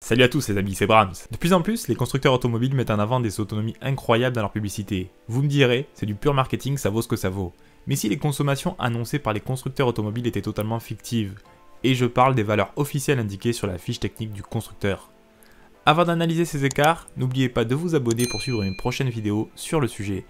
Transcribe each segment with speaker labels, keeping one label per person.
Speaker 1: Salut à tous les amis, c'est Brahms. De plus en plus, les constructeurs automobiles mettent en avant des autonomies incroyables dans leur publicité. Vous me direz, c'est du pur marketing, ça vaut ce que ça vaut. Mais si les consommations annoncées par les constructeurs automobiles étaient totalement fictives, et je parle des valeurs officielles indiquées sur la fiche technique du constructeur. Avant d'analyser ces écarts, n'oubliez pas de vous abonner pour suivre une prochaine vidéo sur le sujet.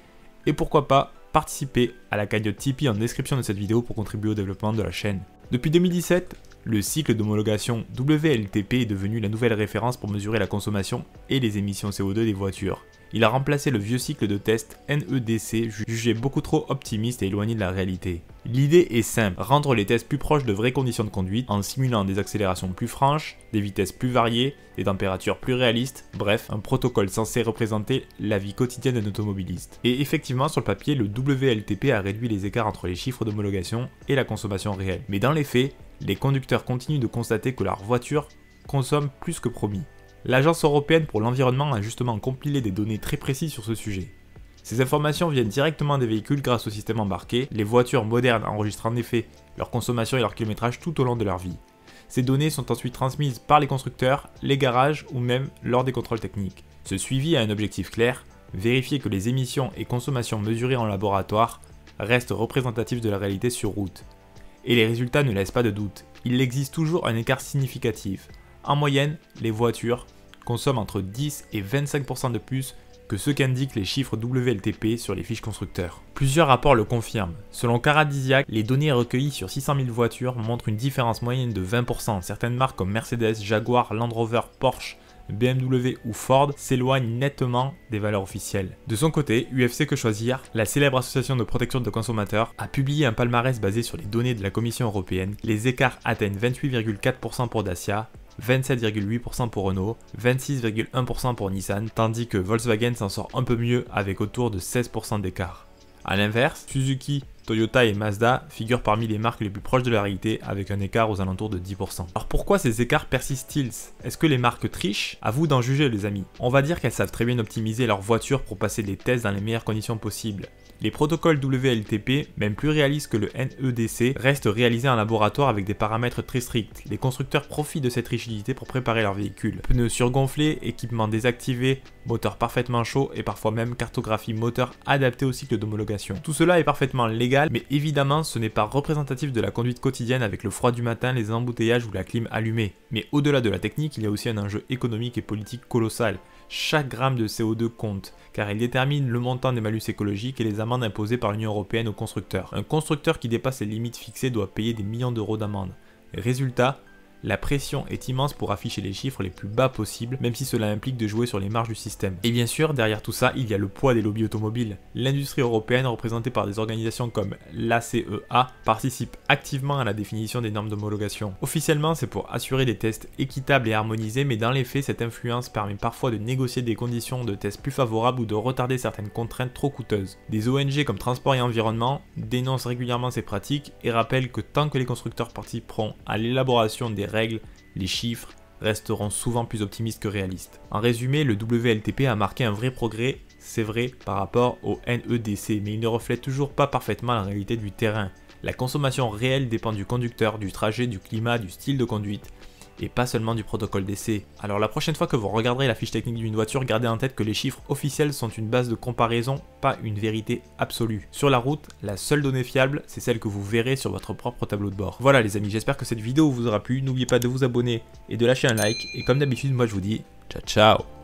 Speaker 1: Et pourquoi pas participer à la cagnotte Tipeee en description de cette vidéo pour contribuer au développement de la chaîne. Depuis 2017, le cycle d'homologation WLTP est devenu la nouvelle référence pour mesurer la consommation et les émissions CO2 des voitures. Il a remplacé le vieux cycle de test NEDC jugé beaucoup trop optimiste et éloigné de la réalité. L'idée est simple, rendre les tests plus proches de vraies conditions de conduite en simulant des accélérations plus franches, des vitesses plus variées, des températures plus réalistes, bref, un protocole censé représenter la vie quotidienne d'un automobiliste. Et effectivement, sur le papier, le WLTP a réduit les écarts entre les chiffres d'homologation et la consommation réelle. Mais dans les faits, les conducteurs continuent de constater que leur voiture consomme plus que promis. L'Agence européenne pour l'environnement a justement compilé des données très précises sur ce sujet. Ces informations viennent directement des véhicules grâce au système embarqué. Les voitures modernes enregistrent en effet leur consommation et leur kilométrage tout au long de leur vie. Ces données sont ensuite transmises par les constructeurs, les garages ou même lors des contrôles techniques. Ce suivi a un objectif clair, vérifier que les émissions et consommations mesurées en laboratoire restent représentatives de la réalité sur route. Et les résultats ne laissent pas de doute, il existe toujours un écart significatif. En moyenne, les voitures consomment entre 10 et 25% de plus que ce qu'indiquent les chiffres WLTP sur les fiches constructeurs. Plusieurs rapports le confirment. Selon Caradisiac, les données recueillies sur 600 000 voitures montrent une différence moyenne de 20%. Certaines marques comme Mercedes, Jaguar, Land Rover, Porsche, BMW ou Ford s'éloignent nettement des valeurs officielles. De son côté, UFC Que Choisir, la célèbre association de protection de consommateurs, a publié un palmarès basé sur les données de la Commission européenne. Les écarts atteignent 28,4% pour Dacia, 27,8% pour Renault, 26,1% pour Nissan, tandis que Volkswagen s'en sort un peu mieux avec autour de 16% d'écart. A l'inverse, Suzuki, Toyota et Mazda figurent parmi les marques les plus proches de la réalité avec un écart aux alentours de 10%. Alors pourquoi ces écarts persistent-ils? Est-ce que les marques trichent? À vous d'en juger les amis. On va dire qu'elles savent très bien optimiser leur voiture pour passer les tests dans les meilleures conditions possibles. Les protocoles WLTP, même plus réalistes que le NEDC, restent réalisés en laboratoire avec des paramètres très stricts. Les constructeurs profitent de cette rigidité pour préparer leurs véhicules. Pneus surgonflés, équipements désactivés, moteur parfaitement chaud et parfois même cartographie moteur adaptée au cycle d'homologation. Tout cela est parfaitement légal, mais évidemment ce n'est pas représentatif de la conduite quotidienne avec le froid du matin, les embouteillages ou la clim allumée. Mais au-delà de la technique, il y a aussi un enjeu économique et politique colossal. Chaque gramme de CO2 compte, car il détermine le montant des malus écologiques et les amendes imposées par l'Union européenne aux constructeurs. Un constructeur qui dépasse les limites fixées doit payer des millions d'euros d'amende. Résultat, la pression est immense pour afficher les chiffres les plus bas possibles, même si cela implique de jouer sur les marges du système. Et bien sûr, derrière tout ça, il y a le poids des lobbies automobiles. L'industrie européenne, représentée par des organisations comme l'ACEA, participe activement à la définition des normes d'homologation. Officiellement, c'est pour assurer des tests équitables et harmonisés, mais dans les faits, cette influence permet parfois de négocier des conditions de tests plus favorables ou de retarder certaines contraintes trop coûteuses. Des ONG comme Transport et Environnement dénoncent régulièrement ces pratiques et rappellent que tant que les constructeurs participeront à l'élaboration des règles, les chiffres resteront souvent plus optimistes que réalistes. En résumé, le WLTP a marqué un vrai progrès, c'est vrai, par rapport au NEDC, mais il ne reflète toujours pas parfaitement la réalité du terrain. La consommation réelle dépend du conducteur, du trajet, du climat, du style de conduite, et pas seulement du protocole d'essai. Alors la prochaine fois que vous regarderez la fiche technique d'une voiture, gardez en tête que les chiffres officiels sont une base de comparaison, pas une vérité absolue. Sur la route, la seule donnée fiable, c'est celle que vous verrez sur votre propre tableau de bord. Voilà les amis, j'espère que cette vidéo vous aura plu, n'oubliez pas de vous abonner et de lâcher un like, et comme d'habitude, moi je vous dis ciao ciao.